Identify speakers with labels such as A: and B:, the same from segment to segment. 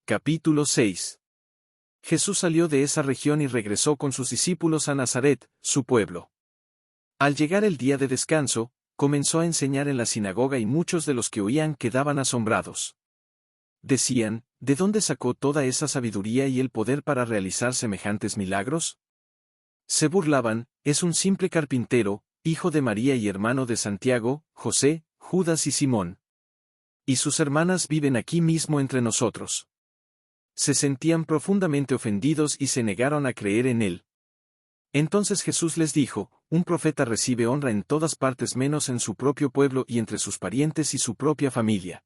A: Capítulo 6. Jesús salió de esa región y regresó con sus discípulos a Nazaret, su pueblo. Al llegar el día de descanso, comenzó a enseñar en la sinagoga y muchos de los que oían quedaban asombrados. Decían, ¿de dónde sacó toda esa sabiduría y el poder para realizar semejantes milagros? Se burlaban, es un simple carpintero, hijo de María y hermano de Santiago, José, Judas y Simón. Y sus hermanas viven aquí mismo entre nosotros. Se sentían profundamente ofendidos y se negaron a creer en él. Entonces Jesús les dijo, un profeta recibe honra en todas partes menos en su propio pueblo y entre sus parientes y su propia familia.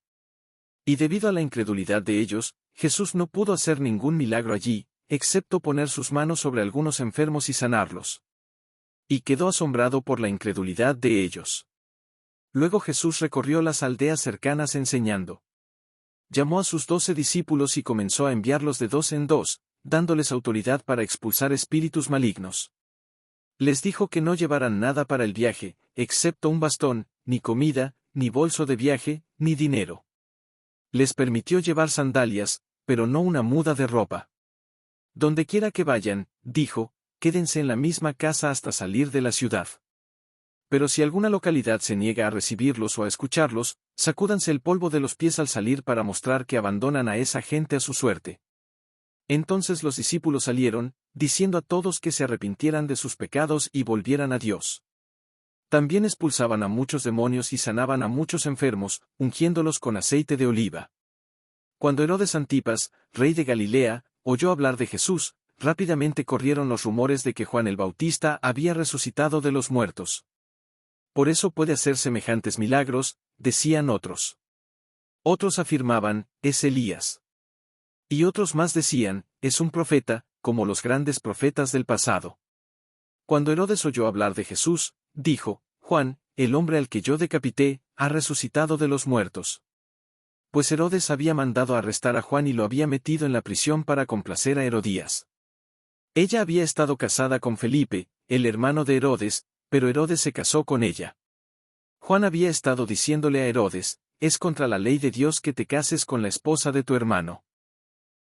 A: Y debido a la incredulidad de ellos, Jesús no pudo hacer ningún milagro allí, excepto poner sus manos sobre algunos enfermos y sanarlos. Y quedó asombrado por la incredulidad de ellos. Luego Jesús recorrió las aldeas cercanas enseñando. Llamó a sus 12 discípulos y comenzó a enviarlos de 2 en 2, dándoles autoridad para expulsar espíritus malignos. Les dijo que no llevaran nada para el viaje, excepto un bastón, ni comida, ni bolso de viaje, ni dinero. Les permitió llevar sandalias, pero no una muda de ropa. Dondequiera que vayan, dijo, quédense en la misma casa hasta salir de la ciudad. Pero si alguna localidad se niega a recibirlos o a escucharlos, sacúdanse el polvo de los pies al salir para mostrar que abandonan a esa gente a su suerte. Entonces los discípulos salieron, diciendo a todos que se arrepintieran de sus pecados y volvieran a Dios. También expulsaban a muchos demonios y sanaban a muchos enfermos, ungiéndolos con aceite de oliva. Cuando Herodes Antipas, rey de Galilea, oyó hablar de Jesús, rápidamente corrieron los rumores de que Juan el Bautista había resucitado de los muertos. Por eso puede hacer semejantes milagros, decían otros. Otros afirmaban, es Elías. Y otros más decían, es un profeta, como los grandes profetas del pasado. Cuando Herodes oyó hablar de Jesús, dijo, Juan, el hombre al que yo decapité, ha resucitado de los muertos. Pues Herodes había mandado arrestar a Juan y lo había metido en la prisión para complacer a Herodías. Ella había estado casada con Felipe, el hermano de Herodes, pero Herodes se casó con ella. Juan había estado diciéndole a Herodes, es contra la ley de Dios que te cases con la esposa de tu hermano.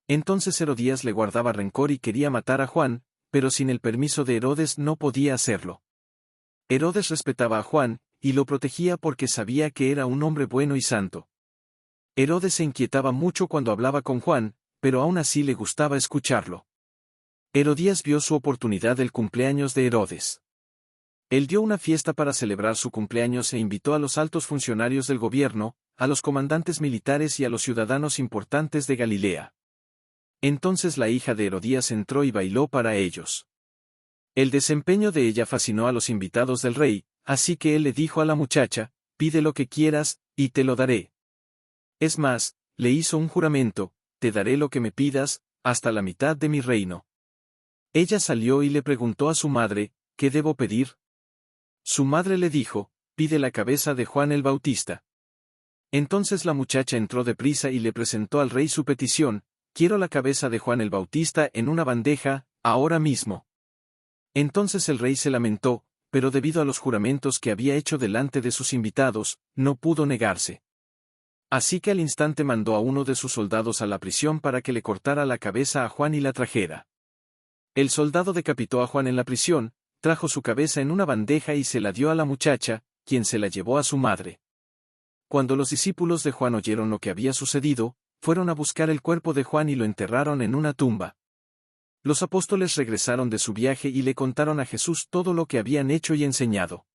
A: Entonces Herodías le guardaba rencor y quería matar a Juan, pero sin el permiso de Herodes no podía hacerlo. Herodes respetaba a Juan, y lo protegía porque sabía que era un hombre bueno y santo. Herodes se inquietaba mucho cuando hablaba con Juan, pero aún así le gustaba escucharlo. Herodías vio su oportunidad del cumpleaños de Herodes. Él dio una fiesta para celebrar su cumpleaños e invitó a los altos funcionarios del gobierno, a los comandantes militares y a los ciudadanos importantes de Galilea. Entonces la hija de Herodías entró y bailó para ellos. El desempeño de ella fascinó a los invitados del rey, así que él le dijo a la muchacha, pide lo que quieras, y te lo daré. Es más, le hizo un juramento, te daré lo que me pidas, hasta la mitad de mi reino. Ella salió y le preguntó a su madre, ¿qué debo pedir? Su madre le dijo, pide la cabeza de Juan el Bautista. Entonces la muchacha entró deprisa y le presentó al rey su petición, quiero la cabeza de Juan el Bautista en una bandeja, ahora mismo. Entonces el rey se lamentó, pero debido a los juramentos que había hecho delante de sus invitados, no pudo negarse. Así que al instante mandó a uno de sus soldados a la prisión para que le cortara la cabeza a Juan y la trajera. El soldado decapitó a Juan en la prisión, trajo su cabeza en una bandeja y se la dio a la muchacha, quien se la llevó a su madre. Cuando los discípulos de Juan oyeron lo que había sucedido, fueron a buscar el cuerpo de Juan y lo enterraron en una tumba. Los apóstoles regresaron de su viaje y le contaron a Jesús todo lo que habían hecho y enseñado.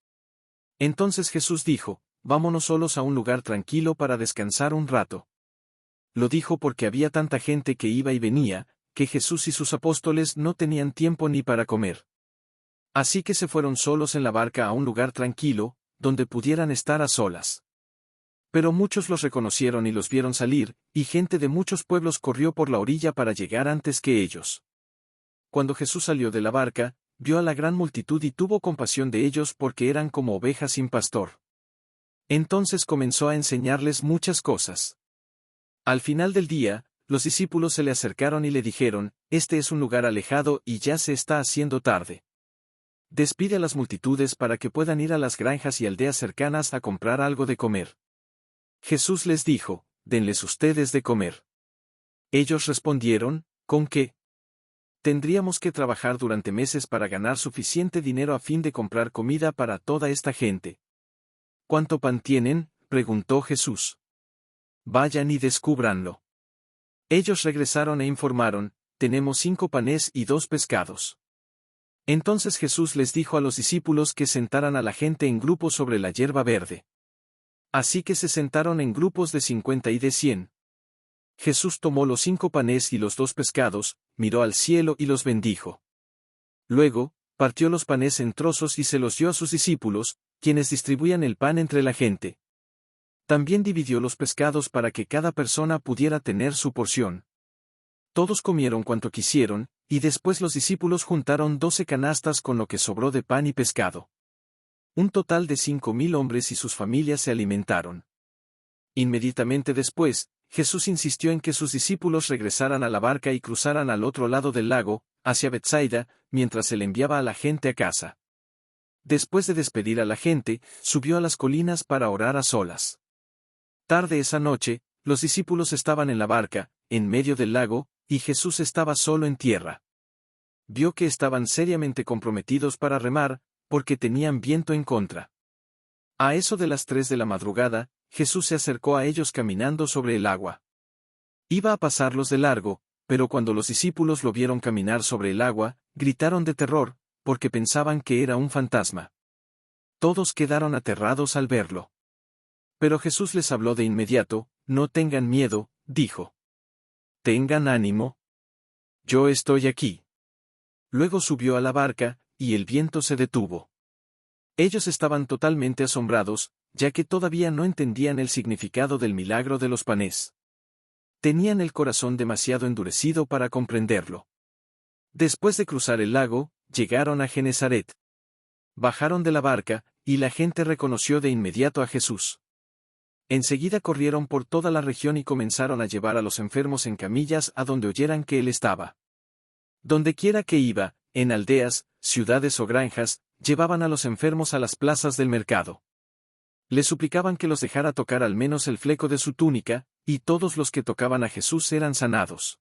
A: Entonces Jesús dijo, vámonos solos a un lugar tranquilo para descansar un rato. Lo dijo porque había tanta gente que iba y venía, que Jesús y sus apóstoles no tenían tiempo ni para comer. Así que se fueron solos en la barca a un lugar tranquilo, donde pudieran estar a solas. Pero muchos los reconocieron y los vieron salir, y gente de muchos pueblos corrió por la orilla para llegar antes que ellos. Cuando Jesús salió de la barca, vio a la gran multitud y tuvo compasión de ellos porque eran como ovejas sin pastor. Entonces comenzó a enseñarles muchas cosas. Al final del día, los discípulos se le acercaron y le dijeron, este es un lugar alejado y ya se está haciendo tarde. Despide a las multitudes para que puedan ir a las granjas y aldeas cercanas a comprar algo de comer. Jesús les dijo, denles ustedes de comer. Ellos respondieron, ¿con qué? Tendríamos que trabajar durante meses para ganar suficiente dinero a fin de comprar comida para toda esta gente. ¿Cuánto pan tienen?, preguntó Jesús. Vayan y descúbranlo. Ellos regresaron e informaron, tenemos 5 panes y 2 pescados. Entonces Jesús les dijo a los discípulos que sentaran a la gente en grupos sobre la hierba verde. Así que se sentaron en grupos de 50 y de 100. Jesús tomó los 5 panes y los 2 pescados, miró al cielo y los bendijo. Luego, partió los panes en trozos y se los dio a sus discípulos, quienes distribuían el pan entre la gente. También dividió los pescados para que cada persona pudiera tener su porción. Todos comieron cuanto quisieron, y después los discípulos juntaron 12 canastas con lo que sobró de pan y pescado. Un total de 5.000 hombres y sus familias se alimentaron. Inmediatamente después, Jesús insistió en que sus discípulos regresaran a la barca y cruzaran al otro lado del lago, hacia Betsaida, mientras él enviaba a la gente a casa. Después de despedir a la gente, subió a las colinas para orar a solas. Tarde esa noche, los discípulos estaban en la barca, en medio del lago, y Jesús estaba solo en tierra. Vio que estaban seriamente comprometidos para remar, porque tenían viento en contra. A eso de las 3 de la madrugada, Jesús se acercó a ellos caminando sobre el agua. Iba a pasarlos de largo, pero cuando los discípulos lo vieron caminar sobre el agua, gritaron de terror, porque pensaban que era un fantasma. Todos quedaron aterrados al verlo. Pero Jesús les habló de inmediato, no tengan miedo, dijo. Tengan ánimo. Yo estoy aquí. Luego subió a la barca, y el viento se detuvo. Ellos estaban totalmente asombrados, ya que todavía no entendían el significado del milagro de los panes. Tenían el corazón demasiado endurecido para comprenderlo. Después de cruzar el lago, llegaron a Genesaret. Bajaron de la barca, y la gente reconoció de inmediato a Jesús. Enseguida corrieron por toda la región y comenzaron a llevar a los enfermos en camillas a donde oyeran que él estaba. Dondequiera que iba, en aldeas, ciudades o granjas, llevaban a los enfermos a las plazas del mercado. Le suplicaban que los dejara tocar al menos el fleco de su túnica, y todos los que tocaban a Jesús eran sanados.